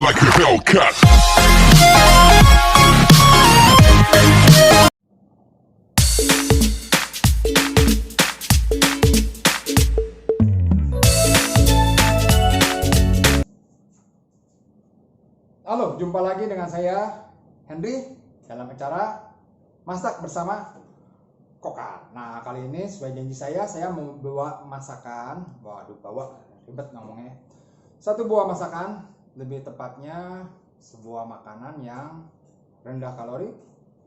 like a Hellcat. Halo, jumpa lagi dengan saya Henry dalam acara Masak Bersama Koka. Nah, kali ini sesuai janji saya mau bawa masakan. Bawa ribet ngomongnya. Satu buah masakan, lebih tepatnya sebuah makanan yang rendah kalori,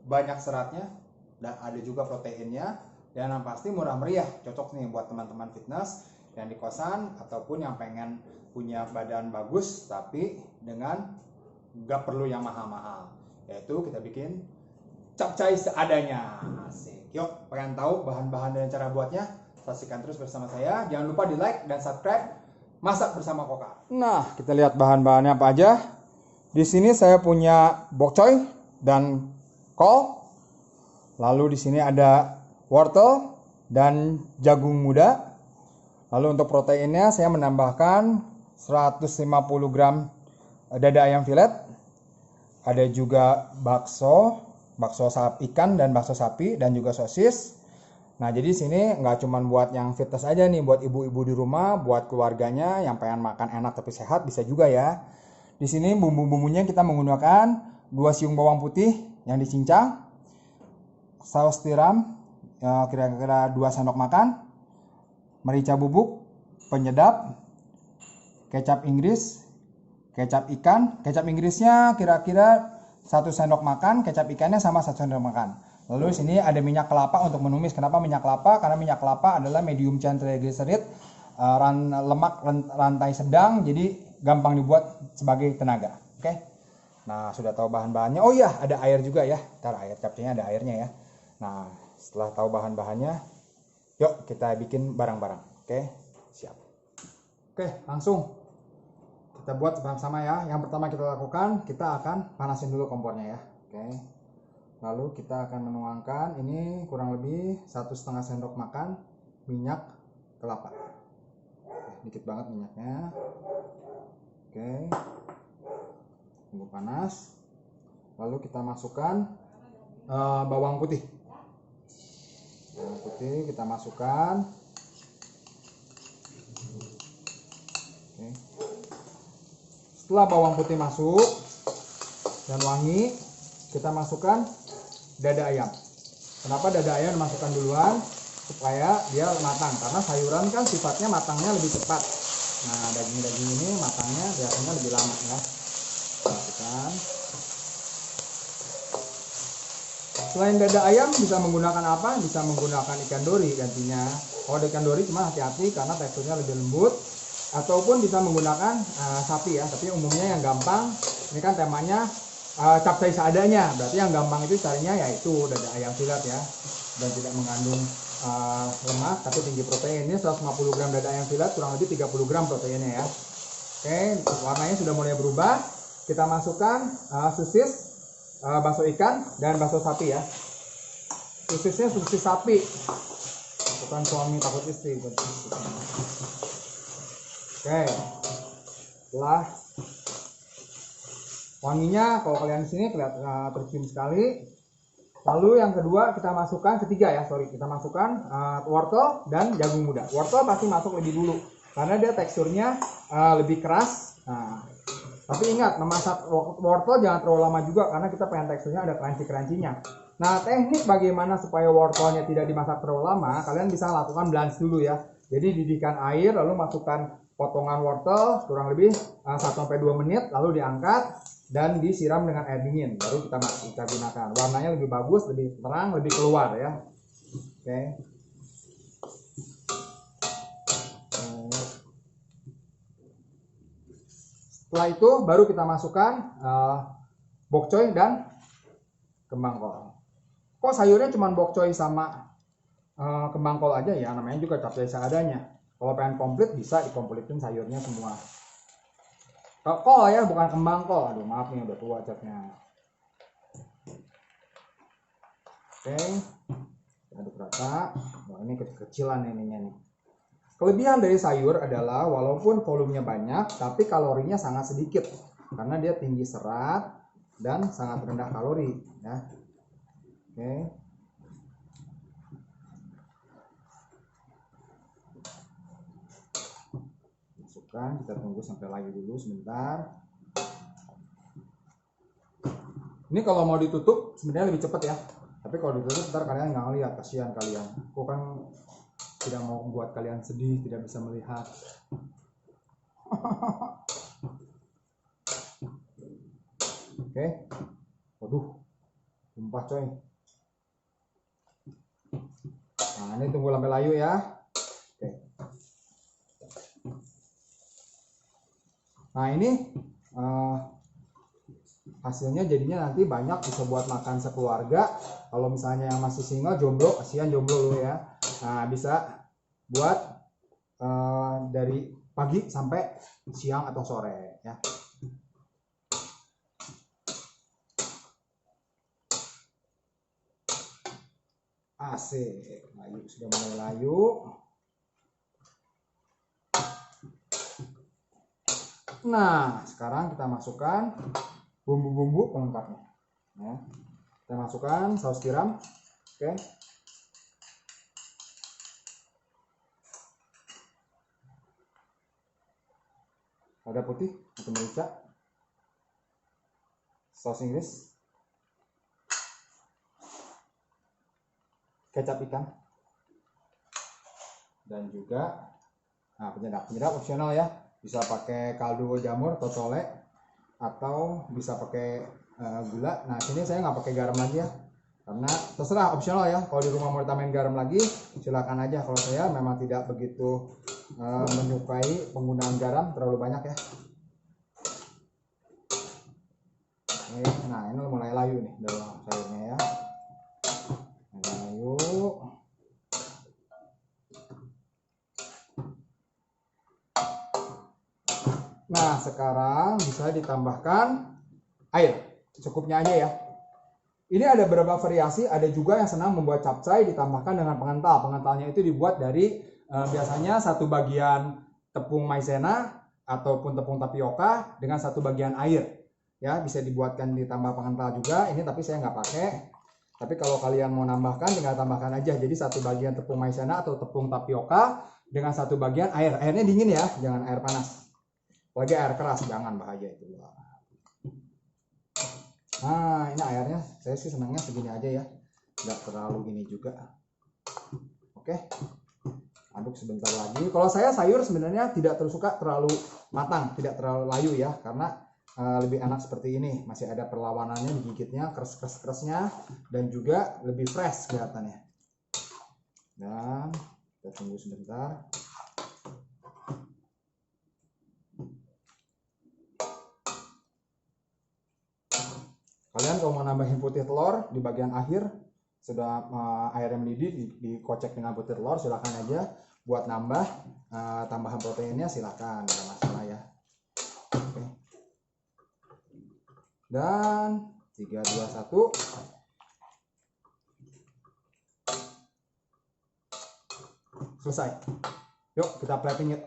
banyak seratnya, dan ada juga proteinnya, dan yang pasti murah meriah. Cocok nih buat teman-teman fitness yang di kosan ataupun yang pengen punya badan bagus tapi dengan nggak perlu yang mahal-mahal. Yaitu kita bikin capcay seadanya. Asik. Yuk, pengen tahu bahan-bahan dan cara buatnya? Saksikan terus bersama saya. Jangan lupa di like dan subscribe Masak Bersama Koka. Nah, kita lihat bahan-bahannya apa aja. Di sini saya punya bokcoy dan kol. Lalu di sini ada wortel dan jagung muda. Lalu untuk proteinnya saya menambahkan 150 gram dada ayam filet. Ada juga bakso ikan dan bakso sapi dan juga sosis. Nah, jadi sini nggak cuma buat yang fitness aja nih, buat ibu-ibu di rumah, buat keluarganya yang pengen makan enak tapi sehat bisa juga ya. Di sini bumbu-bumbunya kita menggunakan 2 siung bawang putih yang dicincang, saus tiram kira-kira 2 sendok makan, merica bubuk, penyedap, kecap Inggris, kecap ikan. Kecap Inggrisnya kira-kira 1 sendok makan, kecap ikannya sama 1 sendok makan. Lalu di sini ada minyak kelapa untuk menumis. Kenapa minyak kelapa? Karena minyak kelapa adalah medium chain triglyceride, lemak rantai sedang, jadi gampang dibuat sebagai tenaga. Oke. Nah, sudah tahu bahan-bahannya. Oh iya, ada air juga ya. Ntar air capcaynya ada airnya ya. Nah, setelah tahu bahan-bahannya, yuk kita bikin barang-barang. Oke, siap. Oke, langsung kita buat sama-sama ya. Yang pertama kita lakukan, kita akan panasin dulu kompornya ya. Oke. Lalu kita akan menuangkan ini kurang lebih 1,5 sendok makan minyak kelapa. Oke, dikit banget minyaknya. Oke. Tunggu panas. Lalu kita masukkan bawang putih. Bawang putih kita masukkan. Oke. Setelah bawang putih masuk dan wangi, kita masukkan dada ayam. Kenapa dada ayam dimasukkan duluan? Supaya dia matang, karena sayuran kan sifatnya matangnya lebih cepat. Nah, daging-daging ini matangnya biasanya lebih lama ya. Masukkan. Selain dada ayam bisa menggunakan apa? Bisa menggunakan ikan dori gantinya. Kalau ikan dori cuma hati-hati karena teksturnya lebih lembut. Ataupun bisa menggunakan sapi ya, tapi umumnya yang gampang, ini kan temanya capcay seadanya, berarti yang gampang itu carinya yaitu dada ayam filet ya, dan tidak mengandung lemak tapi tinggi protein. Ini 150 gram dada ayam filet, kurang lebih 30 gram proteinnya ya. Oke, warnanya sudah mulai berubah. Kita masukkan sosis, bakso ikan dan bakso sapi ya. Sosisnya sosis sapi, bukan suami takut istri. Oke, setelah wanginya kalau kalian di sini kelihatan tercium sekali. Lalu yang kedua kita masukkan kita masukkan wortel dan jagung muda. Wortel pasti masuk lebih dulu karena dia teksturnya lebih keras. Nah, tapi ingat, memasak wortel jangan terlalu lama juga karena kita pengen teksturnya ada crunchy-crunchy-nya. Nah, teknik bagaimana supaya wortelnya tidak dimasak terlalu lama, kalian bisa lakukan blanch dulu ya. Jadi didihkan air lalu masukkan potongan wortel kurang lebih 1-2 menit, lalu diangkat dan disiram dengan air dingin, baru kita gunakan. Warnanya lebih bagus, lebih terang, lebih keluar ya. Oke. Setelah itu baru kita masukkan bokcoy dan kembang kol. Kok sayurnya cuma bokcoy sama kembang kol aja ya, namanya juga capcay seadanya. Kalau pengen komplit bisa dikompletin sayurnya semua. Kol ya, bukan kembang kol. Aduh, maaf nih udah tua catnya. Oke, aduk rata. Wah, ini kecil-kecilan ininya nih. Kelebihan dari sayur adalah walaupun volumenya banyak, tapi kalorinya sangat sedikit. karena dia tinggi serat dan sangat rendah kalori ya. Oke. Masukkan, kita tunggu sampai layu dulu sebentar. Ini kalau mau ditutup sebenarnya lebih cepat ya. Tapi kalau ditutup ntar kalian nggak ngeliat, kasihan kalian. Aku kan tidak mau membuat kalian sedih, tidak bisa melihat. Oke. Waduh, tumpah coy. Nah ini tunggu sampai layu ya. Oke. Nah ini hasilnya jadinya nanti banyak, bisa buat makan sekeluarga. Kalau misalnya yang masih single, jomblo, kasihan jomblo lu ya. Nah bisa buat dari pagi sampai siang atau sore ya. Asik, layu, sudah mulai layu. Nah sekarang kita masukkan bumbu-bumbu pelengkapnya ya. Kita masukkan saus tiram. Oke. Lada putih atau merica, saus Inggris, kecap ikan, dan juga penyedap opsional ya, bisa pakai kaldu jamur atau tole, atau bisa pakai gula. Nah sini saya nggak pakai garam lagi ya, karena terserah, opsional ya. Kalau di rumah mau tambahin garam lagi silakan aja. Kalau saya memang tidak begitu menyukai penggunaan garam terlalu banyak ya. Oke, nah ini mulai layu nih dalam sayurnya ya. Layu. Nah sekarang bisa ditambahkan air secukupnya aja ya. Ini ada beberapa variasi, ada juga yang senang membuat capcay ditambahkan dengan pengental. Pengentalnya itu dibuat dari biasanya satu bagian tepung maizena ataupun tepung tapioka dengan satu bagian air. Ya, bisa dibuatkan ditambah pengental juga. Ini tapi saya nggak pakai. Tapi kalau kalian mau nambahkan, tinggal tambahkan aja. Jadi satu bagian tepung maizena atau tepung tapioka dengan satu bagian air. Airnya dingin ya, jangan air panas. Apalagi air keras, jangan, bahaya itu. Nah ini airnya, saya sih senangnya segini aja ya, nggak terlalu ini juga. Oke, aduk sebentar lagi. Kalau saya sayur sebenarnya tidak terlalu suka terlalu matang, tidak terlalu layu ya, karena lebih enak seperti ini, masih ada perlawanannya, digigitnya keras-keras-kerasnya, dan juga lebih fresh kelihatannya. Dan kita tunggu sebentar. Kalian kalau mau nambahin putih telur di bagian akhir, sudah airnya mendidih, dikocek dengan putih telur, silahkan aja. Buat nambah tambahan proteinnya silahkan, tidak masalah ya. Oke. Dan 3, 2, 1. Selesai. Yuk kita plating yuk.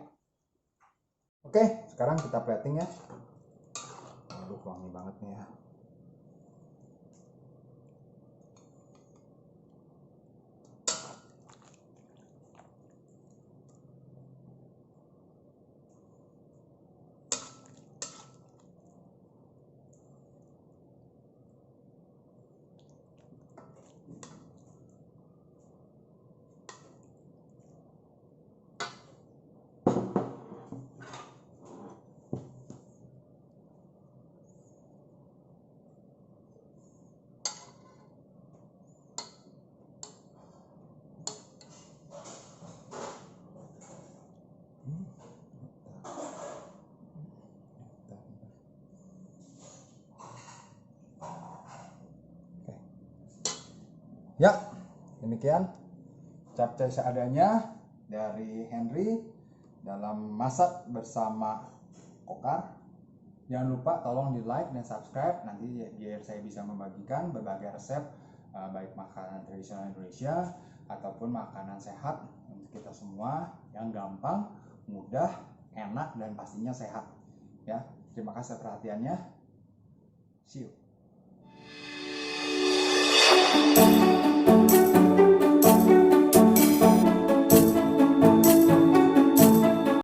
Oke, sekarang kita plating ya. Aduh wangi banget nih ya. Ya, demikian capcay seadanya dari Henry dalam masak bersama Kokar. Jangan lupa tolong di like dan subscribe, nanti biar saya bisa membagikan berbagai resep baik makanan tradisional Indonesia ataupun makanan sehat untuk kita semua yang gampang, mudah, enak, dan pastinya sehat ya. Terima kasih perhatiannya. See you.